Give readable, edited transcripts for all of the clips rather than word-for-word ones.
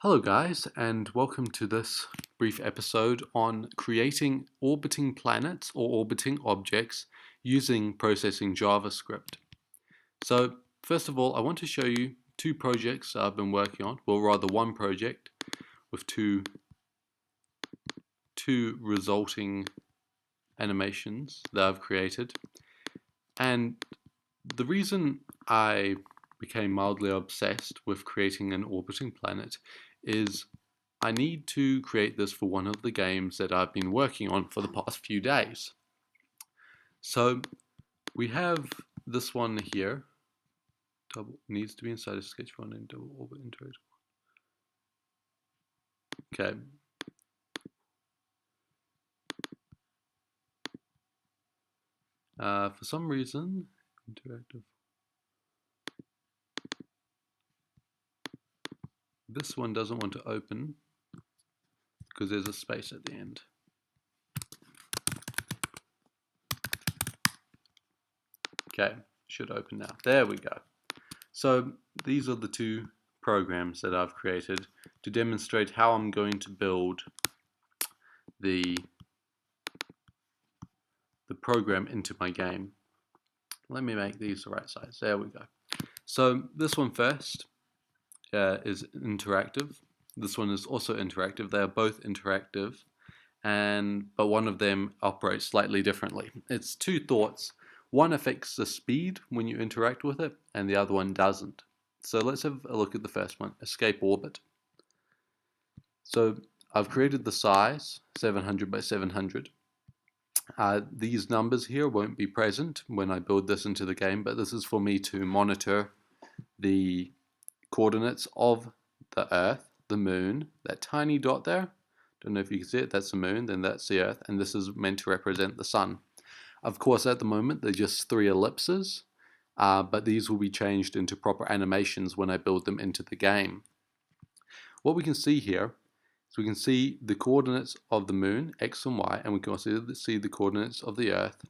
Hello guys, and welcome to this brief episode on creating orbiting planets or orbiting objects using processing JavaScript. So first of all, I want to show you two projects I've been working on, well rather one project with two resulting animations that I've created. And the reason I became mildly obsessed with creating an orbiting planet is I need to create this for one of the games that I've been working on for the past few days. So we have this one here, needs to be inside a sketch one and double orbit into it. Okay. For some reason, interactive. This one doesn't want to open because there's a space at the end. Okay, should open now. There we go. So these are the two programs that I've created to demonstrate how I'm going to build the program into my game. Let me make these the right size. There we go. So this one first is interactive. This one is also interactive. They are both interactive, but one of them operates slightly differently. It's two thoughts. One affects the speed when you interact with it, and the other one doesn't. So let's have a look at the first one, escape orbit. So I've created the size, 700 by 700. These numbers here won't be present when I build this into the game, but this is for me to monitor the coordinates of the Earth, the Moon, that tiny dot there. Don't know if you can see it, that's the Moon, then that's the Earth, and this is meant to represent the Sun. Of course, at the moment, they're just 3 ellipses, but these will be changed into proper animations when I build them into the game. What we can see here is we can see the coordinates of the Moon, X and Y, and we can also see the coordinates of the Earth.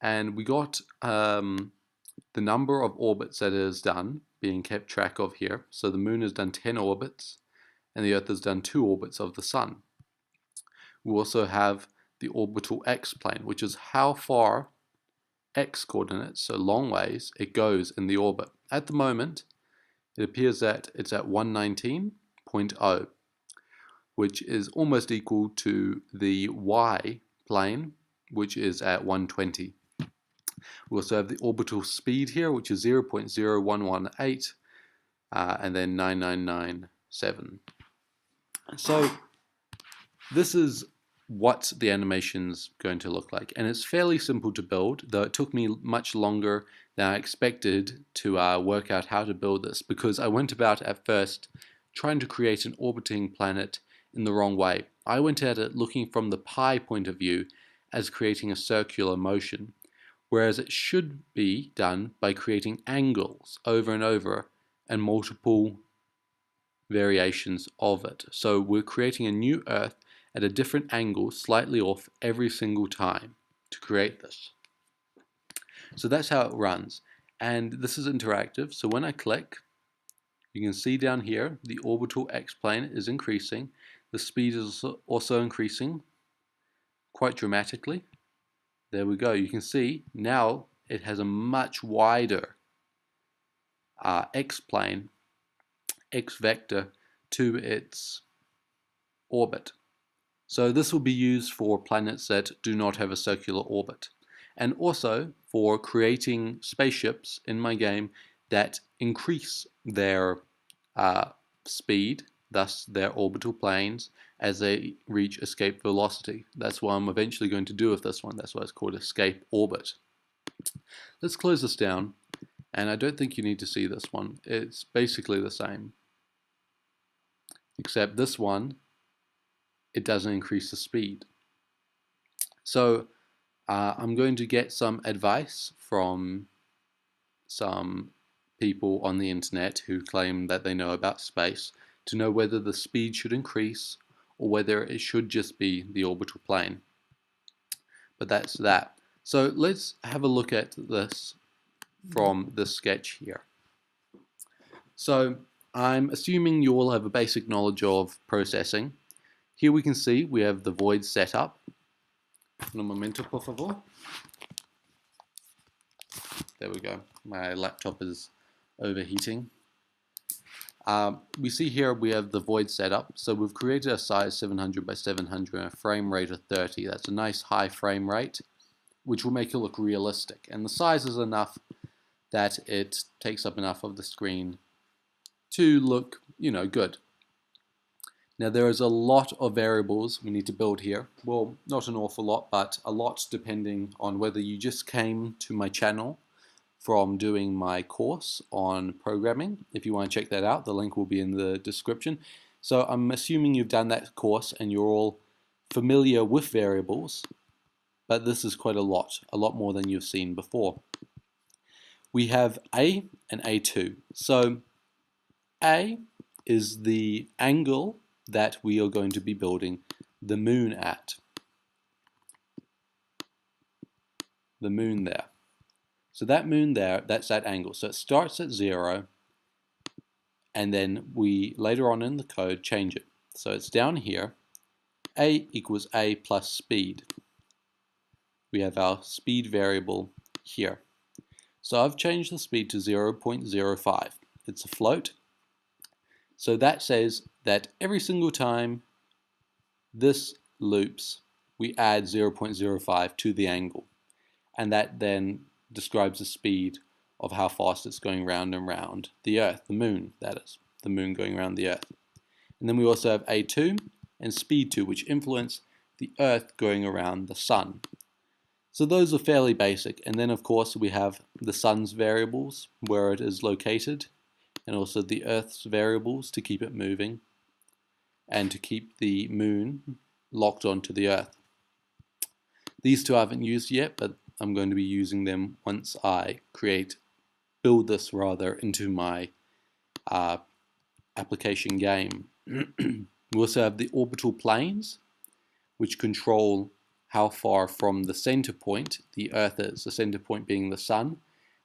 And we got the number of orbits that it has done being kept track of here. So the Moon has done 10 orbits, and the Earth has done 2 orbits of the Sun. We also have the orbital x-plane, which is how far x coordinates, so long ways, it goes in the orbit. At the moment, it appears that it's at 119.0, which is almost equal to the y-plane, which is at 120. We also have the orbital speed here, which is 0.0118, and then 9997. So this is what the animation's going to look like, and it's fairly simple to build, though it took me much longer than I expected to work out how to build this, because I went about at first trying to create an orbiting planet in the wrong way. I went at it looking from the pi point of view as creating a circular motion, whereas it should be done by creating angles over and over and multiple variations of it. So we're creating a new Earth at a different angle, slightly off every single time to create this. So that's how it runs. And this is interactive, so when I click, you can see down here the orbital x-plane is increasing. The speed is also increasing quite dramatically. There we go. You can see now it has a much wider x-plane, x-vector to its orbit. So this will be used for planets that do not have a circular orbit, and also for creating spaceships in my game that increase their speed, thus their orbital planes, as they reach escape velocity. That's what I'm eventually going to do with this one. That's why it's called escape orbit. Let's close this down, and I don't think you need to see this one. It's basically the same, except this one, it doesn't increase the speed. So I'm going to get some advice from some people on the internet who claim that they know about space to know whether the speed should increase or whether it should just be the orbital plane. But that's that. So let's have a look at this from the sketch here. So I'm assuming you all have a basic knowledge of processing. Here we can see we have the void set up. Un momento, por favor. There we go. My laptop is overheating. We see here we have the void setup. So we've created a size 700 by 700 and a frame rate of 30. That's a nice high frame rate, which will make it look realistic. And the size is enough that it takes up enough of the screen to look, good. Now there is a lot of variables we need to build here. Well, not an awful lot, but a lot depending on whether you just came to my channel from doing my course on programming. If you want to check that out, the link will be in the description. So I'm assuming you've done that course and you're all familiar with variables, but this is quite a lot more than you've seen before. We have A and A2. So A is the angle that we are going to be building the moon at. The moon there. So that moon there, that's that angle. So it starts at 0, and then we later on in the code change it. So it's down here, A equals A plus speed. We have our speed variable here. So I've changed the speed to 0.05. It's a float. So that says that every single time this loops, we add 0.05 to the angle. And that then describes the speed of how fast it's going round and round the Earth, the moon, that is, the moon going around the Earth. And then we also have A2 and speed 2, which influence the Earth going around the sun. So those are fairly basic. And then of course we have the sun's variables, where it is located, and also the Earth's variables to keep it moving, and to keep the moon locked onto the Earth. These two I haven't used yet, but I'm going to be using them once I build this into my application game. We also have the orbital planes, which control how far from the center point the Earth is, the center point being the sun,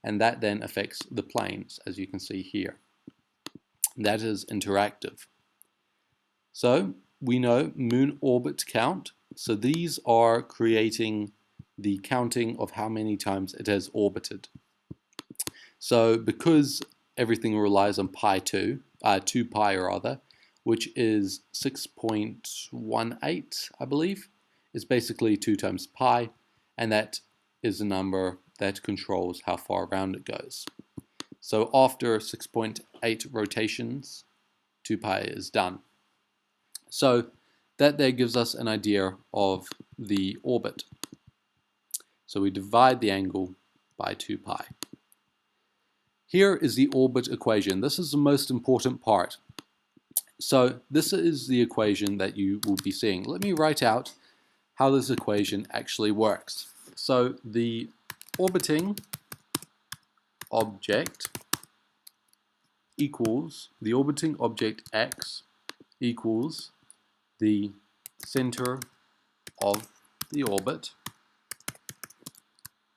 and that then affects the planes, as you can see here. That is interactive. So we know moon orbit count. So these are creating the counting of how many times it has orbited. So because everything relies on 2 pi rather, which is 6.18, I believe, is basically 2 times pi, and that is a number that controls how far around it goes. So after 6.8 rotations, 2 pi is done. So that there gives us an idea of the orbit. So we divide the angle by 2 pi. Here is the orbit equation. This is the most important part. So this is the equation that you will be seeing. Let me write out how this equation actually works. So the orbiting object equals, the orbiting object x equals the center of the orbit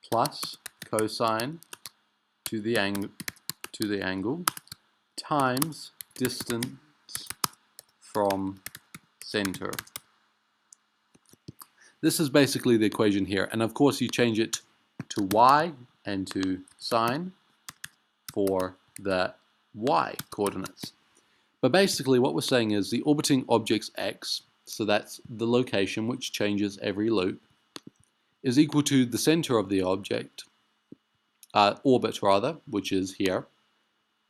plus cosine to the angle times distance from center. This is basically the equation here, and of course you change it to y and to sine for the y coordinates. But basically what we're saying is the orbiting object's x, so that's the location which changes every loop, is equal to the center of the object, orbit rather, which is here,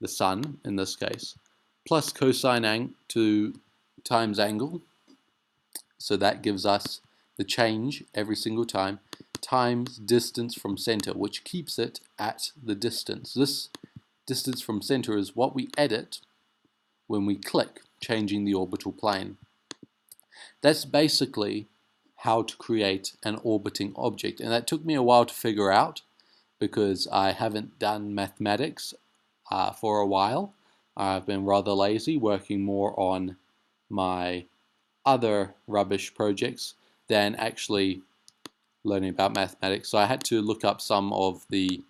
the sun in this case, plus cosine times angle, so that gives us the change every single time, times distance from center, which keeps it at the distance. This distance from center is what we edit when we click, changing the orbital plane. That's basically how to create an orbiting object, and that took me a while to figure out because I haven't done mathematics for a while. I've been rather lazy, working more on my other rubbish projects than actually learning about mathematics. So I had to look up some of the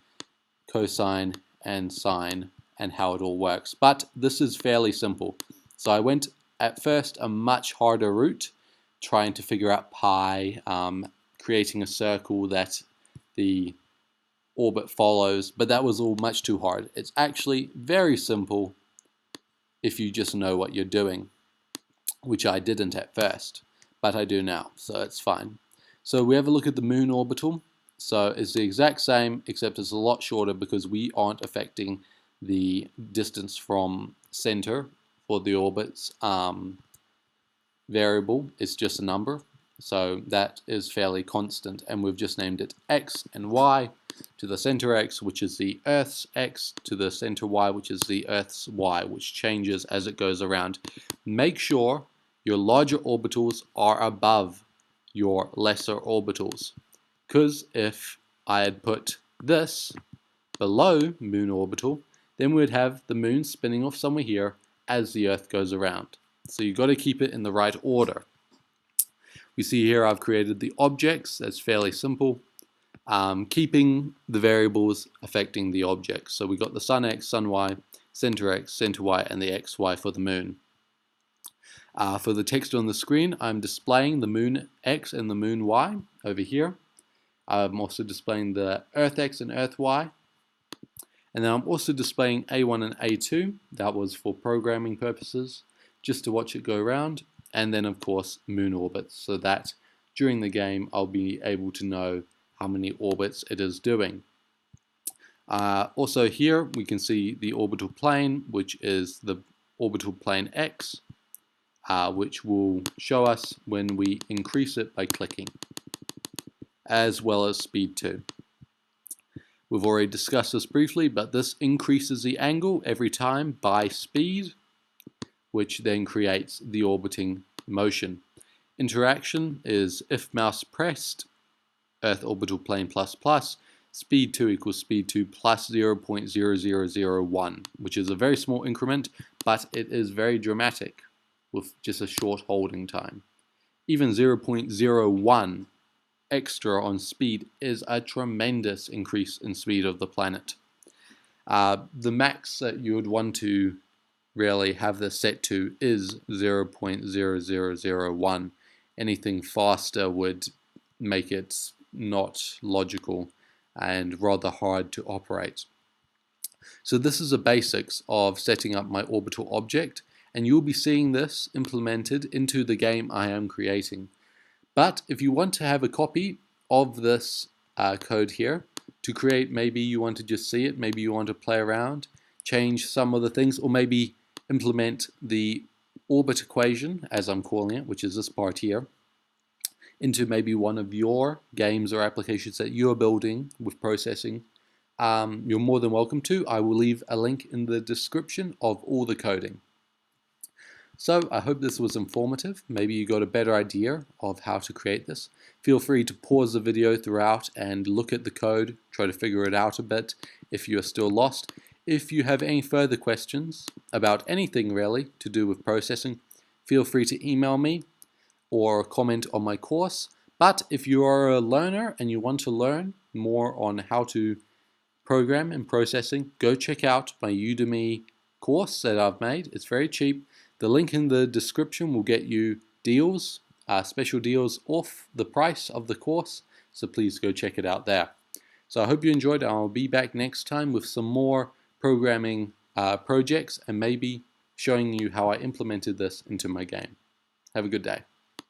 cosine and sine and how it all works. But this is fairly simple. So I went at first a much harder route, trying to figure out pi, creating a circle that the orbit follows, but that was all much too hard. It's actually very simple if you just know what you're doing, which I didn't at first, but I do now, so it's fine. So we have a look at the moon orbital. So it's the exact same, except it's a lot shorter because we aren't affecting the distance from center for the orbit's variable. It's just a number, so that is fairly constant, and we've just named it x and y. To the center x, which is the Earth's x, to the center y, which is the Earth's y, which changes as it goes around. Make sure your larger orbitals are above your lesser orbitals, because if I had put this below moon orbital, then we would have the moon spinning off somewhere here as the Earth goes around. So you've got to keep it in the right order. We see here I've created the objects. That's fairly simple. Keeping the variables affecting the objects. So we've got the sun x, sun y, center x, center y, and the xy for the moon. For the text on the screen, I'm displaying the moon x and the moon y over here. I'm also displaying the Earth x and Earth y. And then I'm also displaying A1 and A2. That was for programming purposes, just to watch it go around. And then, of course, moon orbits, so that during the game I'll be able to know how many orbits it is doing. Also here we can see the orbital plane, which is the orbital plane x, which will show us when we increase it by clicking, as well as speed too. We've already discussed this briefly, but this increases the angle every time by speed, which then creates the orbiting motion. Interaction is if mouse pressed, Earth orbital plane plus plus, speed 2 equals speed 2 plus 0.0001, which is a very small increment, but it is very dramatic with just a short holding time. Even 0.01 extra on speed is a tremendous increase in speed of the planet. The max that you would want to really have this set to is 0.0001. Anything faster would make it not logical and rather hard to operate. So this is the basics of setting up my orbital object, and you'll be seeing this implemented into the game I am creating. But if you want to have a copy of this code here to create, maybe you want to just see it, maybe you want to play around, change some of the things, or maybe implement the orbit equation, as I'm calling it, which is this part here, into maybe one of your games or applications that you're building with processing, you're more than welcome to. I will leave a link in the description of all the coding. So I hope this was informative. Maybe you got a better idea of how to create this. Feel free to pause the video throughout and look at the code, try to figure it out a bit if you are still lost. If you have any further questions about anything really to do with processing, feel free to email me or comment on my course. But if you are a learner and you want to learn more on how to program and processing, go check out my Udemy course that I've made. It's very cheap. The link in the description will get you deals, special deals off the price of the course, so please go check it out there. So I hope you enjoyed it. I'll be back next time with some more programming projects and maybe showing you how I implemented this into my game. Have a good day.